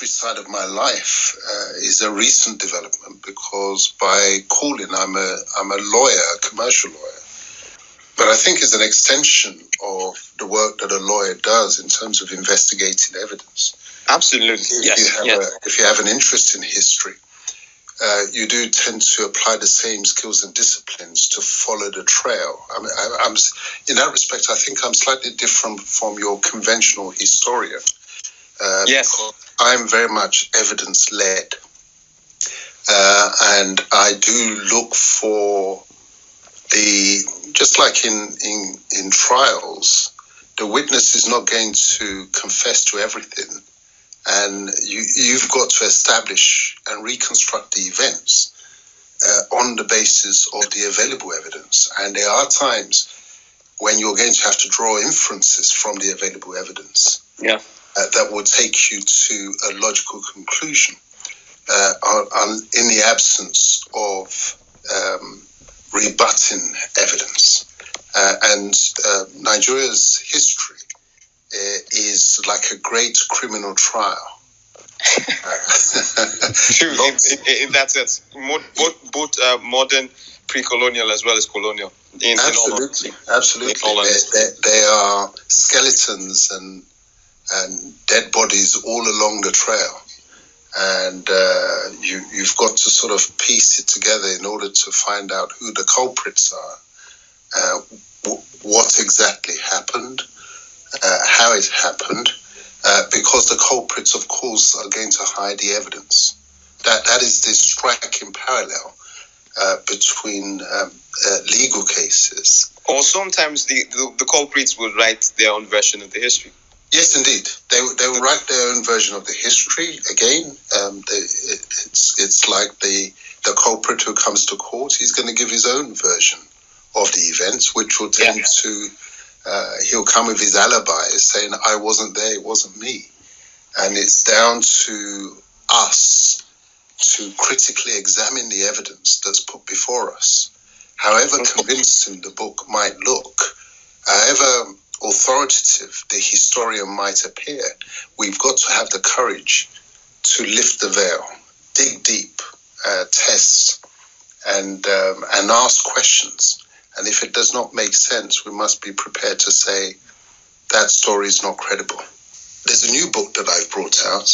history side of my life is a recent development, because by calling I'm a lawyer, a commercial lawyer. But I think it's an extension of the work that a lawyer does in terms of investigating evidence. Absolutely. If you have an interest in history, you do tend to apply the same skills and disciplines to follow the trail. I mean, I'm in that respect, I think I'm slightly different from your conventional historian. Because I'm very much evidence-led, and I do look for just like in trials, the witness is not going to confess to everything, and you've got to establish and reconstruct the events on the basis of the available evidence. And there are times when you're going to have to draw inferences from the available evidence. That will take you to a logical conclusion in the absence of rebutting evidence. And Nigeria's history is like a great criminal trial. True, in that sense. Both modern, pre-colonial as well as colonial. Absolutely. They are skeletons and dead bodies all along the trail, and you've got to sort of piece it together in order to find out who the culprits are, what exactly happened, how it happened, because the culprits, of course, are going to hide the evidence. That is the striking parallel between legal cases. Or sometimes the culprits will write their own version of the history. Yes, indeed. They will write their own version of the history. Again, it's like the culprit who comes to court. He's going to give his own version of the events, which will tend to he'll come with his alibi, saying, "I wasn't there. It wasn't me." And it's down to us to critically examine the evidence that's put before us. However convincing the book might look, however authoritative the historian might appear, we've got to have the courage to lift the veil, dig deep, test, and ask questions. And if it does not make sense, we must be prepared to say that story is not credible. There's a new book that I've brought out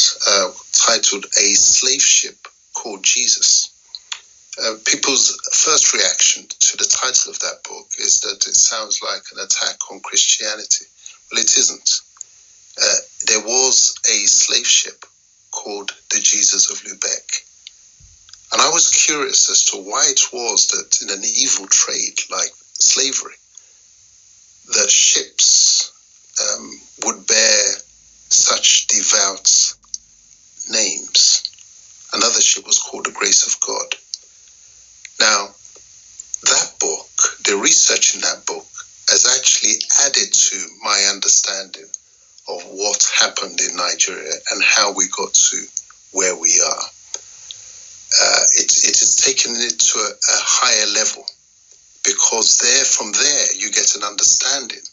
titled A Slave Ship Called Jesus. People's first reaction to the title of that book is that it sounds like an attack on Christianity. Well, it isn't. There was a slave ship called the Jesus of Lubeck. And I was curious as to why it was that in an evil trade like slavery, that ships would bear such devout names. Another ship was called the Grace of God. Now, that book, the research in that book, has actually added to my understanding of what happened in Nigeria and how we got to where we are. It has taken it to a higher level, because from there you get an understanding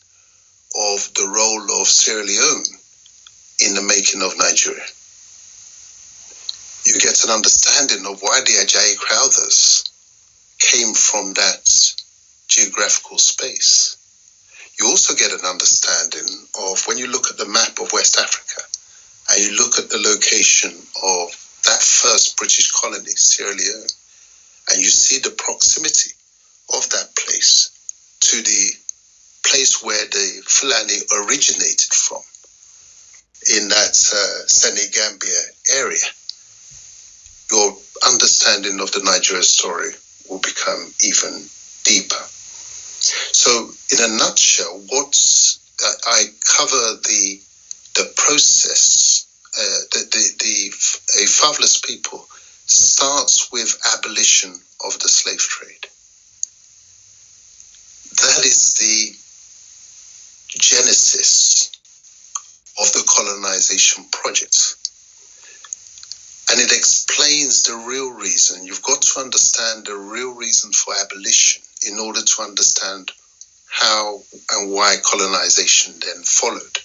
of the role of Sierra Leone in the making of Nigeria. You get an understanding of why the Ajayi Crowthers came from that geographical space. You also get an understanding of, when you look at the map of West Africa and you look at the location of that first British colony, Sierra Leone, and you see the proximity of that place to the place where the Fulani originated from, in that Senegambia area, your understanding of the Nigeria story will become even deeper. So, in a nutshell, I cover the process. A fatherless people starts with abolition of the slave trade. That is the genesis of the colonization project. And it explains the real reason. You've got to understand the real reason for abolition in order to understand how and why colonization then followed.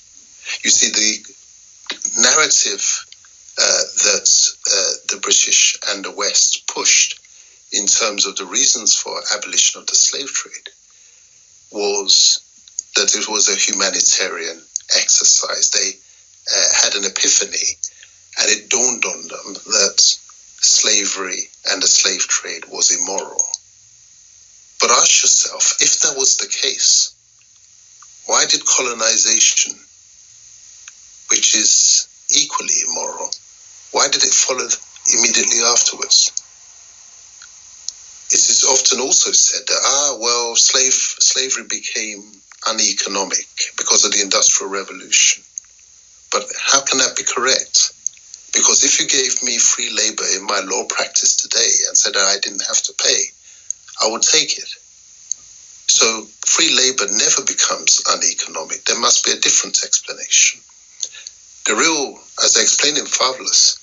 You see, the narrative that the British and the West pushed in terms of the reasons for abolition of the slave trade was that it was a humanitarian exercise. They had an epiphany, and it dawned on them that slavery and the slave trade was immoral. But ask yourself, if that was the case, why did colonization, which is equally immoral, why did it follow immediately afterwards? It is often also said that, slavery became uneconomic because of the Industrial Revolution. But how can that be correct? Because if you gave me free labor in my law practice today and said that I didn't have to pay, I would take it. So free labor never becomes uneconomic. There must be a different explanation. The real, as I explained in Fatherless,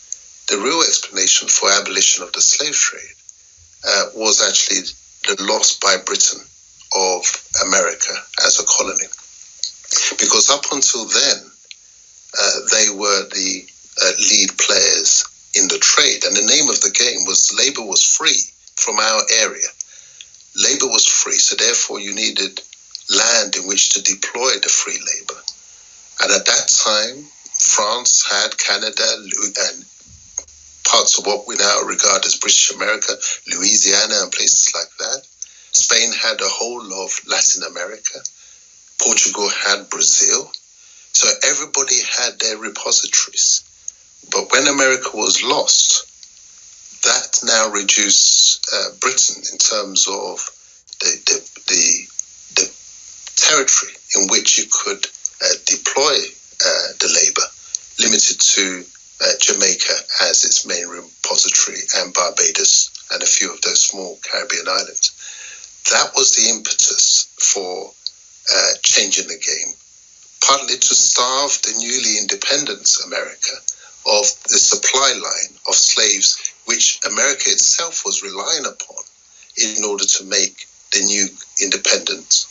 the real explanation for abolition of the slave trade was actually the loss by Britain of America as a colony. Because up until then, they were the lead players in the trade. And the name of the game was labor was free from our area. Labor was free, so therefore you needed land in which to deploy the free labor. And at that time, France had Canada and parts of what we now regard as British America, Louisiana and places like that. Spain had the whole of Latin America. Portugal had Brazil. So everybody had their repositories. But when America was lost, that now reduced Britain in terms of the territory in which you could deploy the labor, limited to Jamaica as its main repository and Barbados and a few of those small Caribbean islands. That was the impetus for changing the game, partly to starve the newly independent America of the supply line of slaves, which America itself was relying upon in order to make the new independent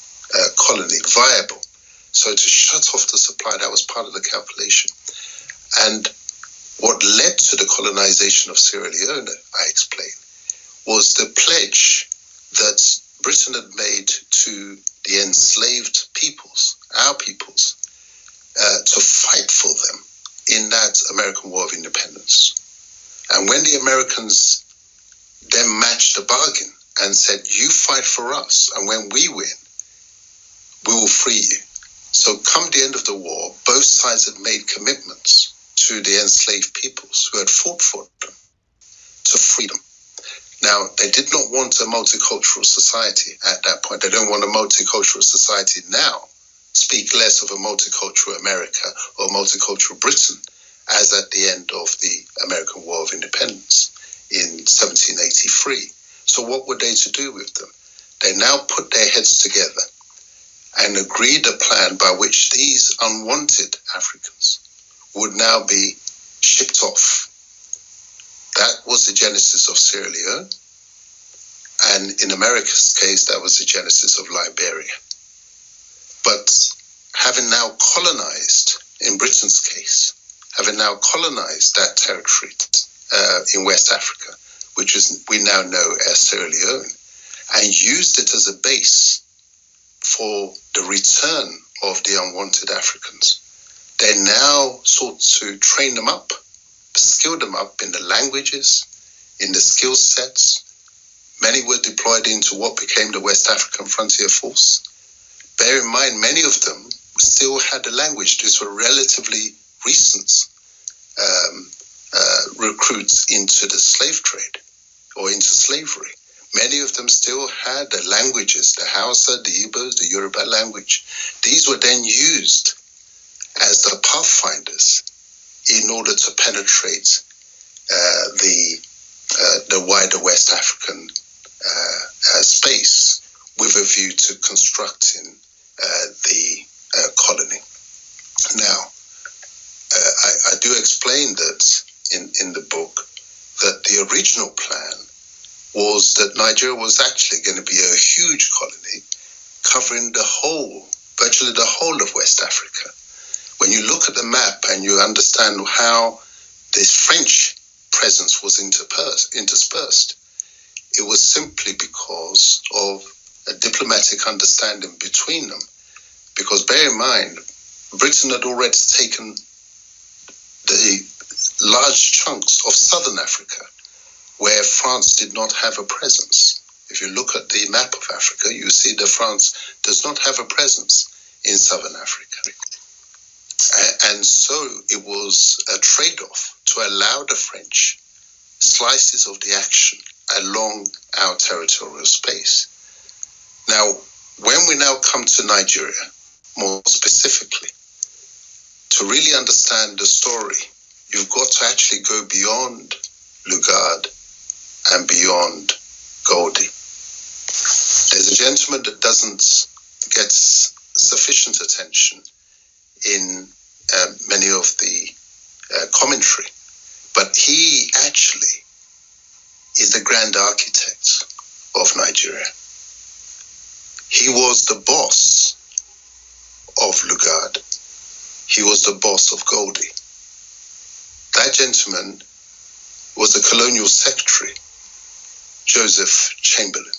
colony viable. So to shut off the supply, that was part of the calculation. And what led to the colonization of Sierra Leone, I explained, was the pledge that Britain had made to the enslaved peoples, our peoples, to fight for them in that American War of Independence. And when the Americans then matched the bargain and said, you fight for us, and when we win, we will free you. So come the end of the war, both sides had made commitments to the enslaved peoples who had fought for them to freedom. Now, they did not want a multicultural society at that point. They don't want a multicultural society now. Speak less of a multicultural America or multicultural Britain as at the end of the American War of Independence in 1783. So what were they to do with them? They now put their heads together and agreed a plan by which these unwanted Africans would now be shipped off. That was the genesis of Sierra Leone. And in America's case, that was the genesis of Liberia. But having now colonized, in Britain's case, having now colonized that territory in West Africa, which we now know as Sierra Leone, and used it as a base for the return of the unwanted Africans, they now sought to train them up, skill them up in the languages, in the skill sets. Many were deployed into what became the West African Frontier Force. Bear in mind, many of them still had the language. These were relatively recent recruits into the slave trade or into slavery. Many of them still had the languages, the Hausa, the Igbos, the Yoruba language. These were then used as the pathfinders in order to penetrate the wider West African space with a view to constructing the colony. Now, I do explain that in the book that the original plan was that Nigeria was actually going to be a huge colony covering virtually the whole of West Africa. When you look at the map and you understand how the French presence was interspersed. It was simply because of a diplomatic understanding between them. Because bear in mind, Britain had already taken the large chunks of southern Africa, where France did not have a presence. If you look at the map of Africa, you see that France does not have a presence in southern Africa. And so it was a trade-off to allow the French slices of the action along our territorial space. Now, when we now come to Nigeria, more specifically, to really understand the story, you've got to actually go beyond Lugard and beyond Goldie. There's a gentleman that doesn't get sufficient attention in many of the commentary, but he actually is the grand architect of Nigeria. He was the boss of Lugard. He was the boss of Goldie. That gentleman was the colonial secretary, Joseph Chamberlain.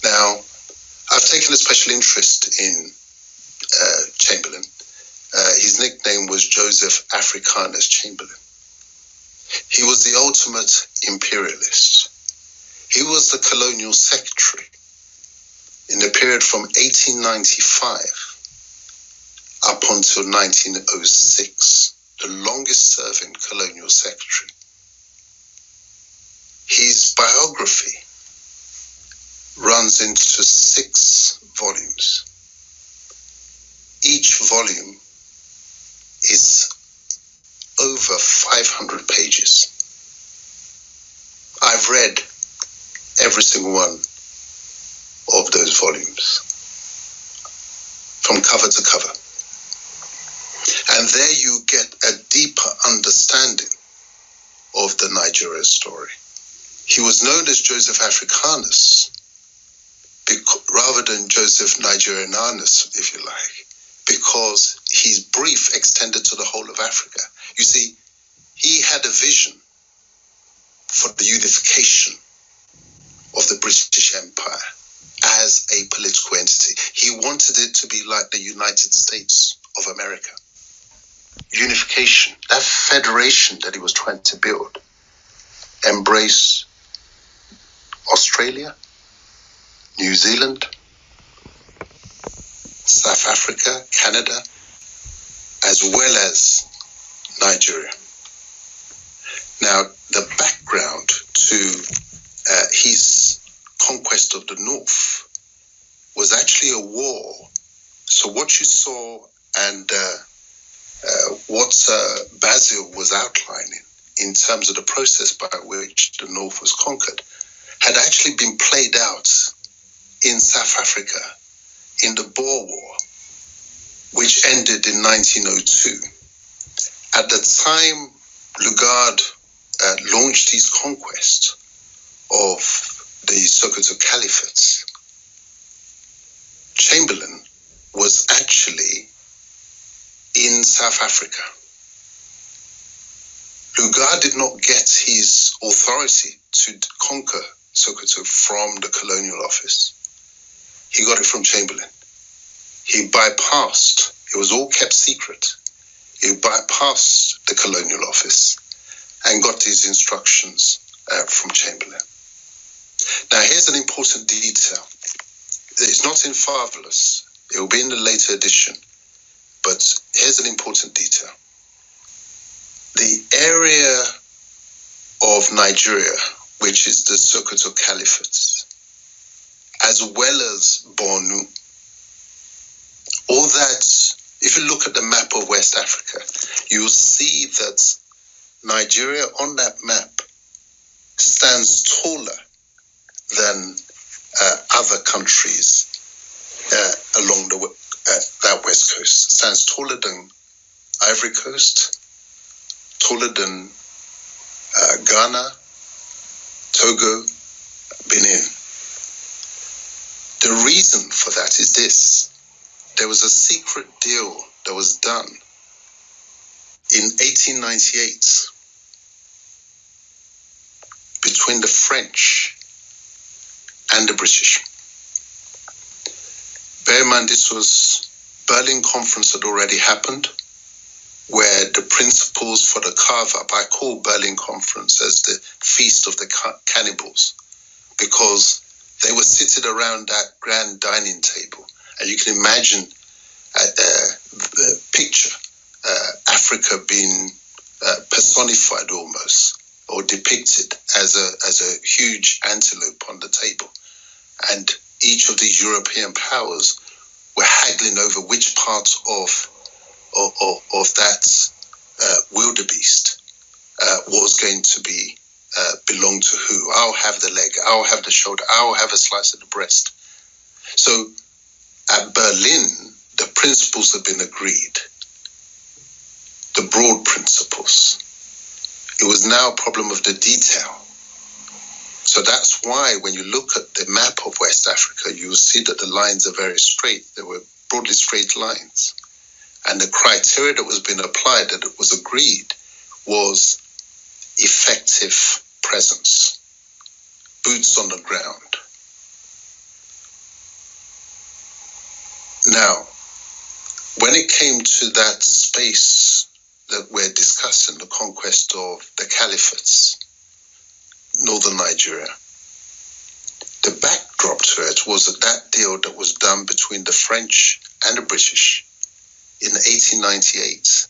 Now, I've taken a special interest in Chamberlain. His nickname was Joseph Africanus Chamberlain. He was the ultimate imperialist. He was the colonial secretary in the period from 1895 up until 1906, the longest serving colonial secretary. His biography runs into 6 volumes. Each volume is over 500 pages. I've read every single one of those volumes, from cover to cover. And there you get a deeper understanding of the Nigeria story. He was known as Joseph Africanus, rather than Joseph Nigerianus, if you like, because his brief extended to the whole of Africa. You see, he had a vision for the unification of the British Empire as a political entity. He wanted it to be like the United States of America. Unification, that federation that he was trying to build, embrace Australia, New Zealand, South Africa, Canada, as well as Nigeria. Now, the background to his conquest of the North was actually a war. So what you saw and what Basil was outlining in terms of the process by which the North was conquered had actually been played out in South Africa in the Boer War, which ended in 1902. At the time Lugard launched his conquest of the Sokoto Caliphates, Chamberlain was actually in South Africa. Lugard did not get his authority to conquer Sokoto from the colonial office. He got it from Chamberlain. He bypassed, it was all kept secret. He bypassed the colonial office and got his instructions from Chamberlain. Now, here's an important detail. It's not in Fatherless. It will be in the later edition. But here's an important detail. The area of Nigeria, which is the Sokoto Caliphates, as well as Bornu, all that, if you look at the map of West Africa, you'll see that Nigeria on that map stands taller than other countries along that West Coast. Stands taller than Ivory Coast, taller than Ghana, Togo, Benin. The reason for that is this. There was a secret deal that was done in 1898 between the French and the British. Bear in mind, this was Berlin Conference had already happened, where the principles for the carve-up, I call Berlin Conference as the Feast of the Cannibals, because they were seated around that grand dining table. And you can imagine a picture, Africa being personified almost, or depicted as a huge antelope on the table. And each of these European powers were haggling over which part of that wildebeest was going to be belong to who. I'll have the leg, I'll have the shoulder, I'll have a slice of the breast. So at Berlin, the principles have been agreed, the broad principles. It was now a problem of the detail. So that's why when you look at the map of West Africa, you will see that the lines are very straight. They were broadly straight lines. And the criteria that was being applied, that it was agreed, was effective presence, boots on the ground. Now, when it came to that space that we're discussing, the conquest of the caliphates, northern Nigeria, the backdrop to it was that deal that was done between the French and the British in 1898.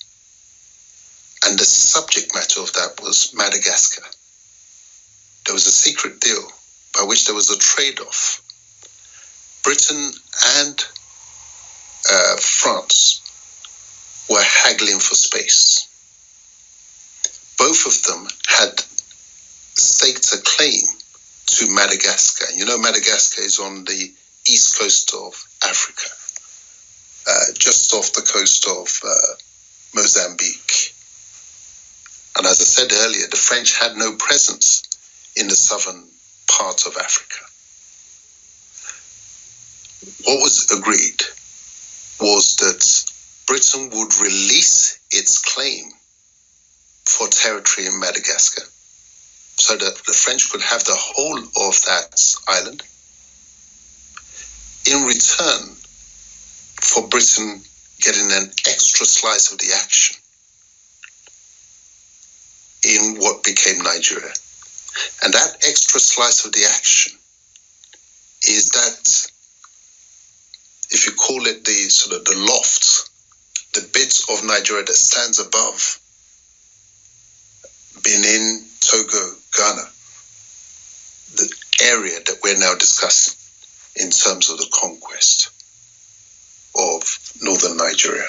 And the subject matter of that was Madagascar. There was a secret deal by which there was a trade-off. Britain and France were haggling for space. Both of them had staked a claim to Madagascar. You know, Madagascar is on the east coast of Africa, just off the coast of Mozambique. And as I said earlier, the French had no presence in the southern part of Africa. What was agreed was that Britain would release its claim for territory in Madagascar so that the French could have the whole of that island in return for Britain getting an extra slice of the action in what became Nigeria. And that extra slice of the action is that, if you call it the sort of the loft, the bit of Nigeria that stands above Benin, Togo, Ghana, the area that we're now discussing in terms of the conquest of northern Nigeria.